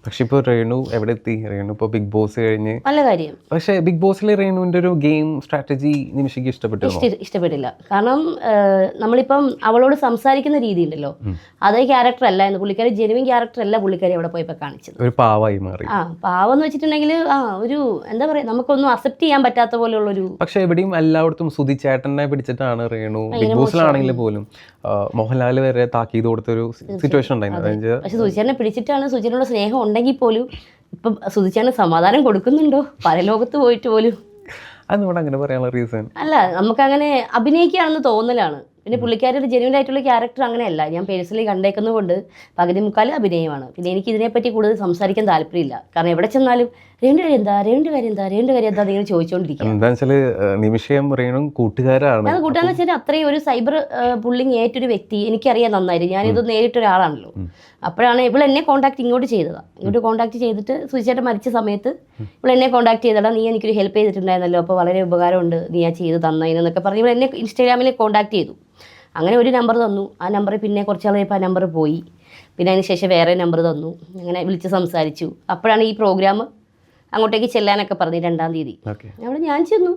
പക്ഷെ ഇപ്പോൾ രേണു എവിടെ എത്തി? രേണു ഇപ്പോൾ ബിഗ് ബോസ് കഴിഞ്ഞ് നല്ല കാര്യം. പക്ഷേ ബിഗ് ബോസിലെ രേണുവിൻ്റെ ഒരു ഗെയിം സ്ട്രാറ്റജി നിമിഷയ്ക്ക് ഇഷ്ടപ്പെട്ടില്ല. കാരണം നമ്മളിപ്പം അവളോട് സംസാരിക്കുന്ന രീതി ഉണ്ടല്ലോ, അതേ ക്യാരക്ടർ അല്ല എന്ന്, പുള്ളിക്കാരി ജെനുവിൻ ക്യാരക്ടർ അല്ല പുള്ളിക്കാരി അവിടെ പോയപ്പോൾ കാണിച്ചത്. ഒരു പാവായി മാറി. പാവം എന്ന് വെച്ചിട്ടുണ്ടെങ്കിൽ ഒരു എന്താ പറയാ, നമുക്കൊന്നും അക്സെപ്റ്റ് ചെയ്യാൻ പറ്റാത്ത പോലെയുള്ളൊരു. പക്ഷെ എവിടെയും എല്ലായിടത്തും സുധിച്ചേട്ടനെ പിടിച്ചിട്ടാണ് രേണു. ബിഗ് ബോസിലാണെങ്കിൽ പോലും മോഹൻലാൽ വരെ താക്കീത് കൊടുത്തൊരു സിറ്റുവേഷൻ ഉണ്ടായിരുന്നു. പക്ഷെ സുധിച്ചേട്ടനെ പിടിച്ചിട്ടാണ്, സുധിച്ചേട്ടനോട് സ്നേഹം ഉണ്ടെങ്കിൽ പോലും ഇപ്പം സുധിച്ചേട്ടന് സമാധാനം കൊടുക്കുന്നുണ്ടോ പരലോകത്ത് പോയിട്ട് പോലും? അതിനോട് അങ്ങനെ പറയാനുള്ള റീസൺ അല്ല, നമുക്കങ്ങനെ അഭിനയിക്കുകയാണെന്ന് തോന്നലാണ്. പിന്നെ പുള്ളിക്കാരി ഒരു ജെന്യൂൻ ആയിട്ടുള്ള ക്യാരക്ടർ അങ്ങനെയല്ല. ഞാൻ പേഴ്സണലി കണ്ടേക്കുന്നത് കൊണ്ട് പകുതി മുക്കാൽ അഭിനയമാണ്. പിന്നെ എനിക്ക് ഇതിനെപ്പറ്റി കൂടുതൽ സംസാരിക്കാൻ താല്പര്യമില്ല. കാരണം എവിടെ ചെന്നാലും രേണുവിൻ്റെ കാര്യം എന്താ നിങ്ങൾ ചോദിച്ചുകൊണ്ടിരിക്കുക. എന്താ വെച്ചാൽ നിമിഷം രേണു കൂട്ടുകാരാണ്. അത് കൂട്ടുകാരെന്ന് വെച്ചാൽ അത്രയും ഒരു സൈബർ ബുള്ളിങ് ഏറ്റൊരു വ്യക്തി എനിക്കറിയാൻ നന്നായിരുന്നു. ഞാനിത് നേരിട്ടൊരാളാണല്ലോ. അപ്പോഴാണ് ഇവൾ എന്നെ കോൺടാക്ട് ഇങ്ങോട്ട് കോൺടാക്ട് ചെയ്തിട്ട് സുധിച്ചേട്ടൻ മരിച്ച സമയത്ത് ഇവൾ എന്നെ കോൺടാക്ട് ചെയ്തടാ, നീ എനിക്കൊരു ഹെൽപ്പ് ചെയ്തിട്ടുണ്ടായിരുന്നല്ലോ, അപ്പോൾ വളരെ ഉപകാരമുണ്ട് നീ ആ ചെയ്ത് തന്നതിനൊക്കെ പറഞ്ഞ് ഇവൾ എന്നെ ഇൻസ്റ്റാഗ്രാമിൽ കോൺടാക്ട് ചെയ്തു. അങ്ങനെ ഒരു നമ്പർ തന്നു. ആ നമ്പറിൽ പിന്നെ കുറച്ചാൾ കഴിയുമ്പോൾ ആ നമ്പർ പോയി. പിന്നെ അതിന് ശേഷം വേറെ നമ്പർ തന്നു. അങ്ങനെ വിളിച്ച് സംസാരിച്ചു. അപ്പോഴാണ് ഈ പ്രോഗ്രാം അങ്ങോട്ടേക്ക് ചെല്ലാനൊക്കെ പറഞ്ഞു 2-ാം തീയതി. അവിടെ ഞാൻ ചെന്നു.